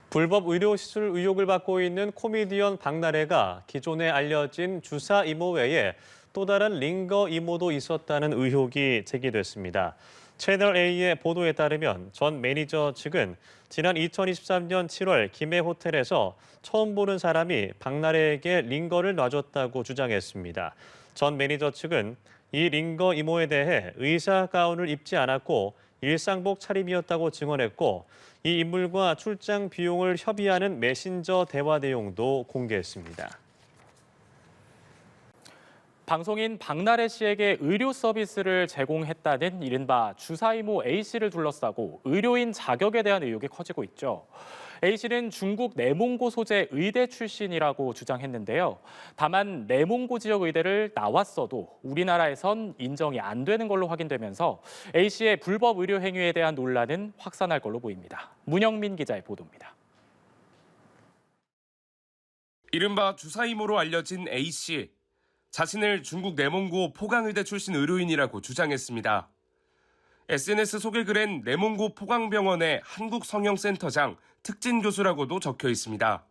불법 의료시술 의혹을 받고 있는 코미디언 박나래가 기존에 알려진 주사 이모 외에 또 다른 링거 이모도 있었다는 의혹이 제기됐습니다. 채널A의 보도에 따르면 전 매니저 측은 지난 2023년 7월 김해 호텔에서 처음 보는 사람이 박나래에게 링거를 놔줬다고 주장했습니다. 전 매니저 측은 이 링거 이모에 대해 의사 가운을 입지 않았고 일상복 차림이었다고 증언했고 이 인물과 출장 비용을 협의하는 메신저 대화 내용도 공개했습니다. 방송인 박나래 씨에게 의료 서비스를 제공했다는 이른바 주사이모 A씨를 둘러싸고 의료인 자격에 대한 의혹이 커지고 있죠. A씨는 중국 내몽고 소재 의대 출신이라고 주장했는데요. 다만 내몽고 지역 의대를 나왔어도 우리나라에선 인정이 안 되는 걸로 확인되면서 A씨의 불법 의료 행위에 대한 논란은 확산할 걸로 보입니다. 문영민 기자의 보도입니다. 이른바 주사이모로 알려진 A씨. 자신을 중국 내몽고 포강의대 출신 의료인이라고 주장했습니다. SNS 소개글엔 내몽고 포강병원의 한국성형센터장 특진 교수라고도 적혀 있습니다.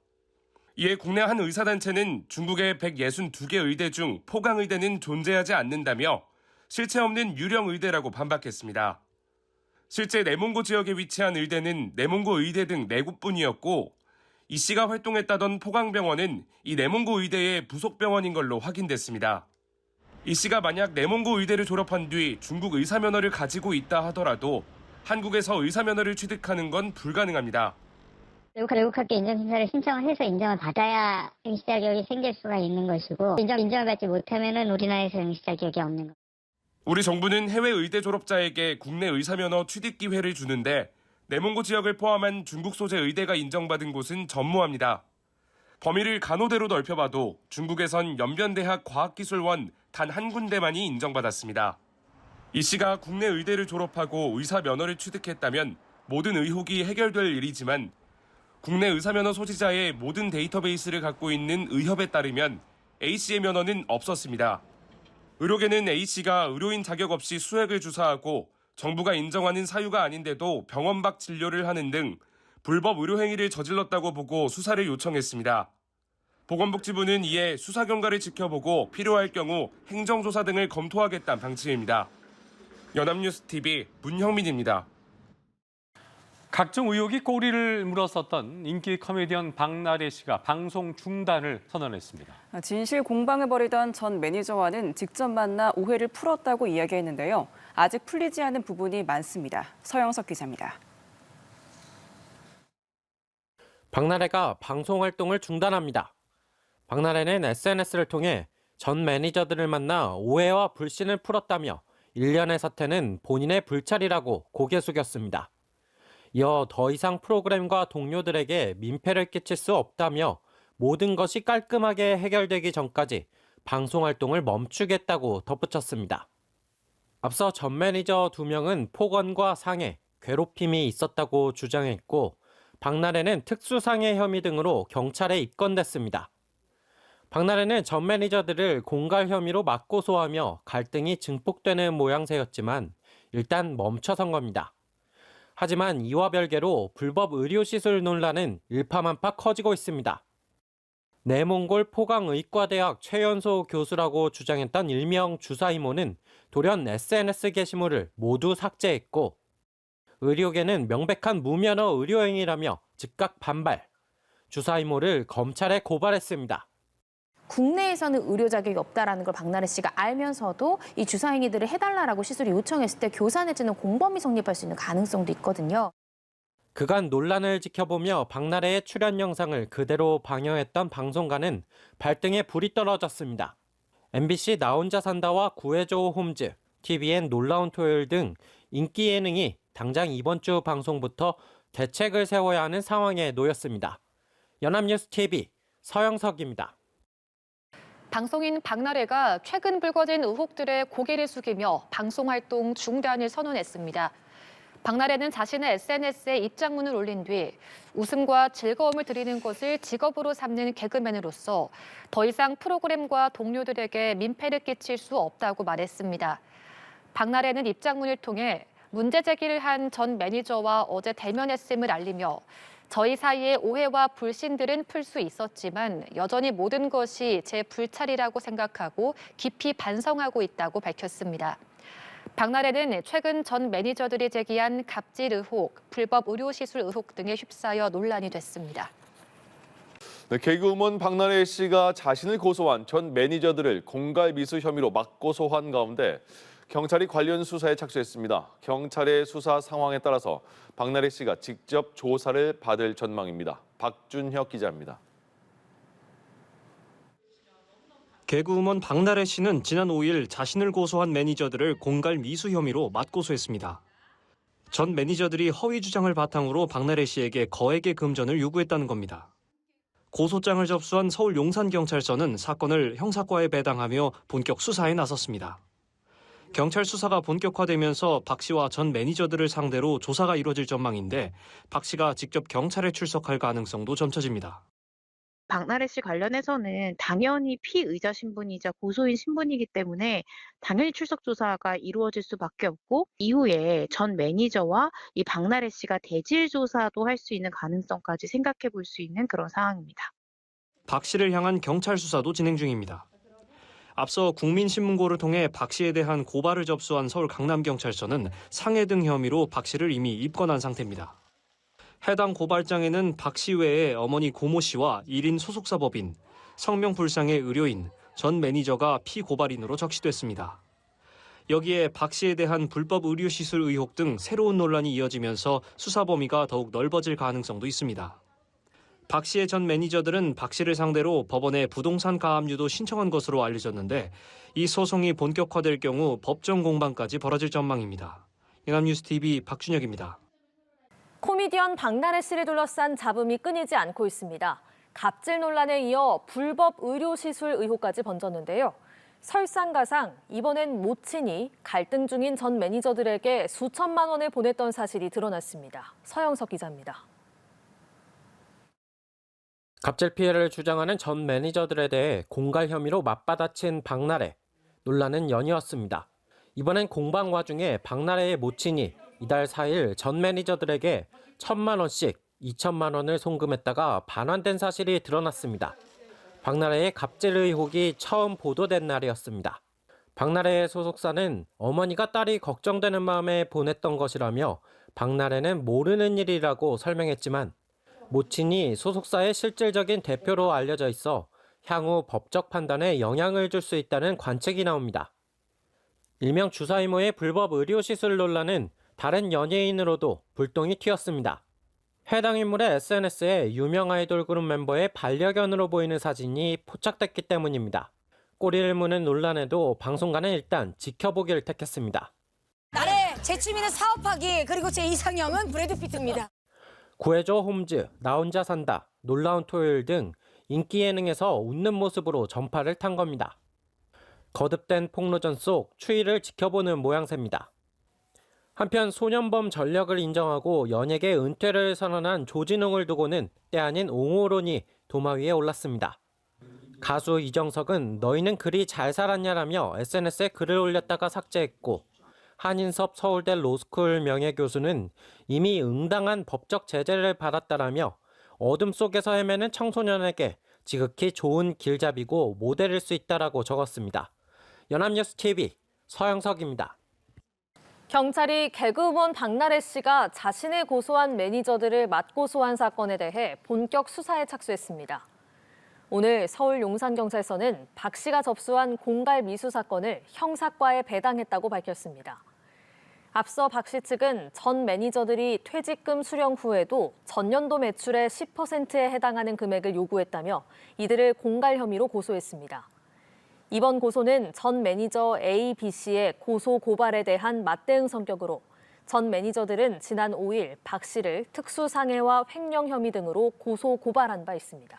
이에 국내 한 의사단체는 중국의 162개 의대 중 포강의대는 존재하지 않는다며 실체 없는 유령 의대라고 반박했습니다. 실제 내몽고 지역에 위치한 의대는 내몽고 의대 등 4곳뿐이었고 이 씨가 활동했다던 포강병원은 이 내몽고 의대의 부속 병원인 걸로 확인됐습니다. 이 씨가 만약 내몽고 의대를 졸업한 뒤 중국 의사면허를 가지고 있다 하더라도 한국에서 의사면허를 취득하는 건 불가능합니다. 외국학교 인정심사를 신청을 해서 인정을 받아야 응시 자격이 생길 수가 있는 것이고 인정을 받지 못하면 우리나라에서 응시 자격이 없는 것. 우리 정부는 해외 의대 졸업자에게 국내 의사면허 취득 기회를 주는데 내몽고 지역을 포함한 중국 소재 의대가 인정받은 곳은 전무합니다. 범위를 간호대로 넓혀봐도 중국에선 연변대학 과학기술원 단 한 군데만이 인정받았습니다. 이 씨가 국내 의대를 졸업하고 의사 면허를 취득했다면 모든 의혹이 해결될 일이지만 국내 의사면허 소지자의 모든 데이터베이스를 갖고 있는 의협에 따르면 A씨의 면허는 없었습니다. 의료계는 A씨가 의료인 자격 없이 수액을 주사하고 정부가 인정하는 사유가 아닌데도 병원 밖 진료를 하는 등 불법 의료 행위를 저질렀다고 보고 수사를 요청했습니다. 보건복지부는 이에 수사 경과를 지켜보고 필요할 경우 행정조사 등을 검토하겠다는 방침입니다. 연합뉴스TV 문형민입니다. 각종 의혹이 꼬리를 물었었던 인기 코미디언 박나래 씨가 방송 중단을 선언했습니다. 진실 공방을 벌이던 전 매니저와는 직접 만나 오해를 풀었다고 이야기했는데요. 아직 풀리지 않은 부분이 많습니다. 서영석 기자입니다. 박나래가 방송 활동을 중단합니다. 박나래는 SNS를 통해 전 매니저들을 만나 오해와 불신을 풀었다며 일련의 사태는 본인의 불찰이라고 고개 숙였습니다. 이어 더 이상 프로그램과 동료들에게 민폐를 끼칠 수 없다며 모든 것이 깔끔하게 해결되기 전까지 방송 활동을 멈추겠다고 덧붙였습니다. 앞서 전 매니저 2명은 폭언과 상해, 괴롭힘이 있었다고 주장했고 박나래는 특수상해 혐의 등으로 경찰에 입건됐습니다. 박나래는 전 매니저들을 공갈 혐의로 맞고소하며 갈등이 증폭되는 모양새였지만 일단 멈춰선 겁니다. 하지만 이와 별개로 불법 의료시술 논란은 일파만파 커지고 있습니다. 내몽골 포강의과대학 최연소 교수라고 주장했던 일명 주사이모는 돌연 SNS 게시물을 모두 삭제했고 의료계는 명백한 무면허 의료행위라며 즉각 반발, 주사이모를 검찰에 고발했습니다. 국내에서는 의료 자격이 없다라는 걸 박나래 씨가 알면서도 이 주사 행위들을 해달라고 시술을 요청했을 때 교사 내지는 공범이 성립할 수 있는 가능성도 있거든요. 그간 논란을 지켜보며 박나래의 출연 영상을 그대로 방영했던 방송가는 발등에 불이 떨어졌습니다. MBC 나 혼자 산다와 구해줘 홈즈, TVN 놀라운 토요일 등 인기 예능이 당장 이번 주 방송부터 대책을 세워야 하는 상황에 놓였습니다. 연합뉴스TV 서영석입니다. 방송인 박나래가 최근 불거진 의혹들에 고개를 숙이며 방송활동 중단을 선언했습니다. 박나래는 자신의 SNS에 입장문을 올린 뒤 웃음과 즐거움을 드리는 것을 직업으로 삼는 개그맨으로서 더 이상 프로그램과 동료들에게 민폐를 끼칠 수 없다고 말했습니다. 박나래는 입장문을 통해 문제 제기를 한 전 매니저와 어제 대면했음을 알리며 저희 사이의 오해와 불신들은 풀 수 있었지만 여전히 모든 것이 제 불찰이라고 생각하고 깊이 반성하고 있다고 밝혔습니다. 박나래는 최근 전 매니저들이 제기한 갑질 의혹, 불법 의료시술 의혹 등에 휩싸여 논란이 됐습니다. 네, 개그우먼 박나래 씨가 자신을 고소한 전 매니저들을 공갈 미수 혐의로 맞고소한 가운데 경찰이 관련 수사에 착수했습니다. 경찰의 수사 상황에 따라서 박나래 씨가 직접 조사를 받을 전망입니다. 박준혁 기자입니다. 개그우먼 박나래 씨는 지난 5일 자신을 고소한 매니저들을 공갈 미수 혐의로 맞고소했습니다. 전 매니저들이 허위 주장을 바탕으로 박나래 씨에게 거액의 금전을 요구했다는 겁니다. 고소장을 접수한 서울 용산경찰서는 사건을 형사과에 배당하며 본격 수사에 나섰습니다. 경찰 수사가 본격화되면서 박 씨와 전 매니저들을 상대로 조사가 이뤄질 전망인데 박 씨가 직접 경찰에 출석할 가능성도 점쳐집니다. 박나래 씨 관련해서는 당연히 피의자 신분이자 고소인 신분이기 때문에 당연히 출석 조사가 이루어질 수밖에 없고 이후에 전 매니저와 이 박나래 씨가 대질 조사도 할 수 있는 가능성까지 생각해 볼 수 있는 그런 상황입니다. 박 씨를 향한 경찰 수사도 진행 중입니다. 앞서 국민신문고를 통해 박 씨에 대한 고발을 접수한 서울 강남경찰서는 상해 등 혐의로 박 씨를 이미 입건한 상태입니다. 해당 고발장에는 박 씨 외에 어머니 고모 씨와 1인 소속사 법인, 성명불상의 의료인, 전 매니저가 피고발인으로 적시됐습니다. 여기에 박 씨에 대한 불법 의료시술 의혹 등 새로운 논란이 이어지면서 수사 범위가 더욱 넓어질 가능성도 있습니다. 박 씨의 전 매니저들은 박 씨를 상대로 법원에 부동산 가압류도 신청한 것으로 알려졌는데 이 소송이 본격화될 경우 법정 공방까지 벌어질 전망입니다. 연합뉴스TV 박준혁입니다. 코미디언 박나래 씨를 둘러싼 잡음이 끊이지 않고 있습니다. 갑질 논란에 이어 불법 의료시술 의혹까지 번졌는데요. 설상가상 이번엔 모친이 갈등 중인 전 매니저들에게 수천만 원을 보냈던 사실이 드러났습니다. 서영석 기자입니다. 갑질 피해를 주장하는 전 매니저들에 대해 공갈 혐의로 맞받아친 박나래. 논란은 연이었습니다. 이번엔 공방 와중에 박나래의 모친이 이달 4일 전 매니저들에게 1,000만 원씩 2천만 원을 송금했다가 반환된 사실이 드러났습니다. 박나래의 갑질 의혹이 처음 보도된 날이었습니다. 박나래의 소속사는 어머니가 딸이 걱정되는 마음에 보냈던 것이라며 박나래는 모르는 일이라고 설명했지만 모친이 소속사의 실질적인 대표로 알려져 있어 향후 법적 판단에 영향을 줄 수 있다는 관측이 나옵니다. 일명 주사 이모의 불법 의료시술 논란은 다른 연예인으로도 불똥이 튀었습니다. 해당 인물의 SNS에 유명 아이돌 그룹 멤버의 반려견으로 보이는 사진이 포착됐기 때문입니다. 꼬리를 무는 논란에도 방송가는 일단 지켜보기를 택했습니다. 나래 제 취미는 사업하기, 그리고 제 이상형은 브래드 피트입니다. 구해줘 홈즈, 나 혼자 산다, 놀라운 토요일 등 인기 예능에서 웃는 모습으로 전파를 탄 겁니다. 거듭된 폭로전 속 추이를 지켜보는 모양새입니다. 한편 소년범 전력을 인정하고 연예계 은퇴를 선언한 조진웅을 두고는 때 아닌 옹호론이 도마 위에 올랐습니다. 가수 이정석은 너희는 그리 잘 살았냐라며 SNS에 글을 올렸다가 삭제했고 한인섭 서울대 로스쿨 명예교수는 이미 응당한 법적 제재를 받았다라며 어둠 속에서 헤매는 청소년에게 지극히 좋은 길잡이고 모델일 수 있다라고 적었습니다. 연합뉴스TV 서영석입니다. 경찰이 개그우먼 박나래 씨가 자신을 고소한 매니저들을 맞고소한 사건에 대해 본격 수사에 착수했습니다. 오늘 서울 용산경찰서는 박 씨가 접수한 공갈 미수 사건을 형사과에 배당했다고 밝혔습니다. 앞서 박 씨 측은 전 매니저들이 퇴직금 수령 후에도 전년도 매출의 10%에 해당하는 금액을 요구했다며 이들을 공갈 혐의로 고소했습니다. 이번 고소는 전 매니저 A, B 씨의 고소 고발에 대한 맞대응 성격으로 전 매니저들은 지난 5일 박 씨를 특수상해와 횡령 혐의 등으로 고소 고발한 바 있습니다.